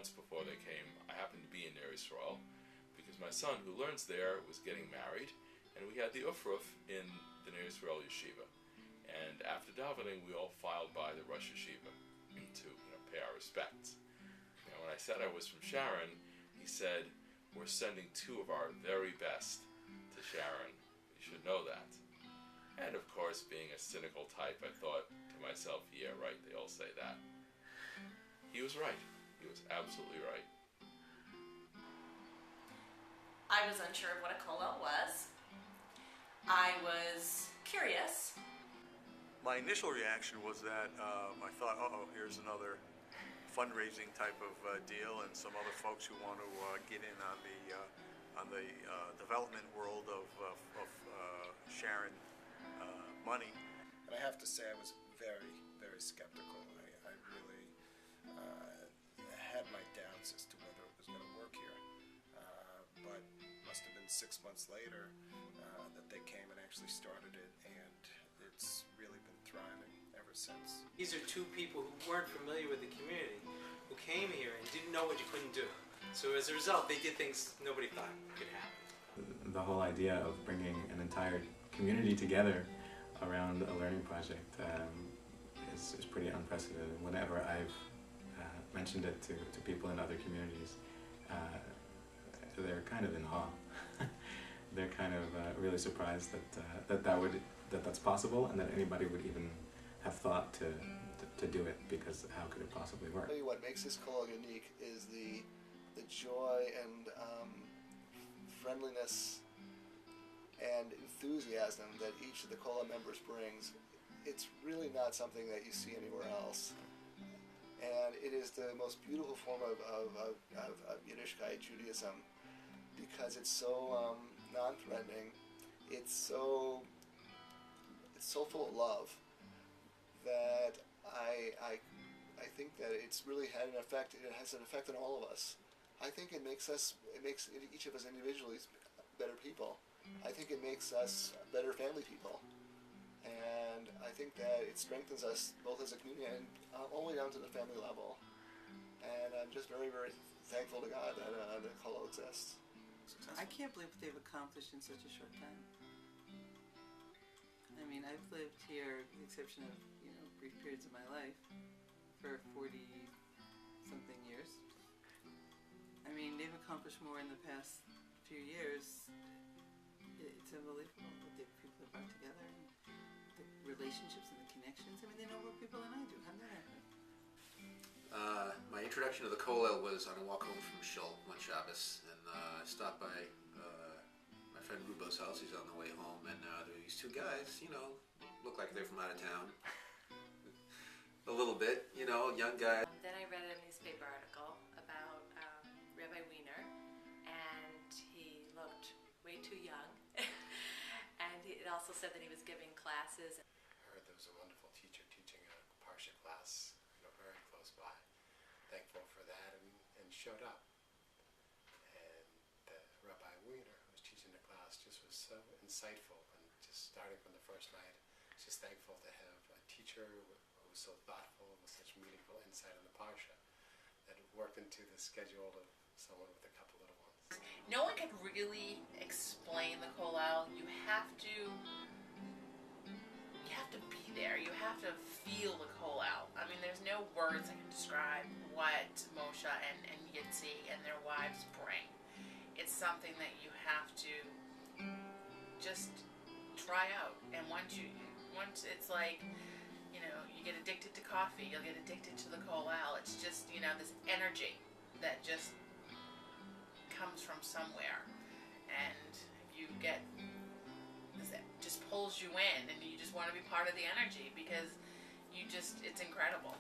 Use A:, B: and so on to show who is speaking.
A: months before they came, I happened to be in Ner Yisrael because my son, who learns there, was getting married, and we had the ufruf in the Ner Yisrael yeshiva. And after davening, we all filed by the Rosh Yeshiva to pay our respects. When I said I was from Sharon, he said, "We're sending two of our very best to Sharon. You should know that." And of course, being a cynical type, I thought to myself, yeah, right, they all say that. He was right. He was absolutely right.
B: I was unsure of what a kollel was. I was curious.
C: My initial reaction was that I thought, uh-oh, here's another fundraising type of deal, and some other folks who want to get in on the development world of Sharon money.
D: And I have to say I was very, very skeptical. I really had my doubts as to whether it was going to work here. But it must have been 6 months later that they came and actually started it, and it's really been thriving ever since.
E: These are two people who weren't familiar with the community, who came here and didn't know what you couldn't do. So as a result, they did things nobody thought could happen.
F: The whole idea of bringing an entire community together around a learning project is pretty unprecedented. Whenever I've mentioned it to people in other communities, they're kind of in awe. They're kind of really surprised that that's possible, and that anybody would even have thought to do it, because how could it possibly work?
G: I'll tell you what makes this kollel unique is the joy and friendliness and enthusiasm that each of the kollel members brings. It's really not something that you see anywhere else. And it is the most beautiful form of Yiddishkeit, Judaism, because it's so non-threatening. It's so full of love that I think that it's really had an effect. It has an effect on all of us. I think it makes each of us individually better people. I think it makes us better family people. And I think that it strengthens us both as a community and all the way down to the family level. And I'm just very, very thankful to God that the kollel exists.
H: I can't believe what they've accomplished in such a short time. I mean, I've lived here, with the exception of, brief periods of my life, for 40-something years. I mean, they've accomplished more in the past few years. It's unbelievable what the people have brought together, and the relationships and the connections. I mean, they know more people than I do. How did that happen?
I: My introduction to the kollel was on a walk home from Shul one Shabbos, and I stopped by my friend Rubo's house. He's on the way home, and there were these two guys, look like they're from out of town. A little bit, young guy.
B: Then I read a newspaper article about Rabbi Wiener, and he looked way too young. And it also said that he was giving classes.
D: I heard there was a wonderful teacher teaching a Parsha class, very close by. Thankful for that, and showed up. And Rabbi Wiener, who was teaching the class, just was so insightful, and just starting from the first night, just thankful to have a teacher who was so thoughtful, with such meaningful insight on the Parsha, that worked into the schedule of someone with a couple little ones.
B: No one can really explain the kollel. You have to be there. You have to feel the kollel. I mean, there's no words that can describe what Moshe and Yitzi and their wives bring. It's something that you have to just try out. And once it's like, you get addicted to coffee, you'll get addicted to the kollel. It's just, this energy that just comes from somewhere, and you get this, it just pulls you in, and you just want to be part of the energy, because it's incredible.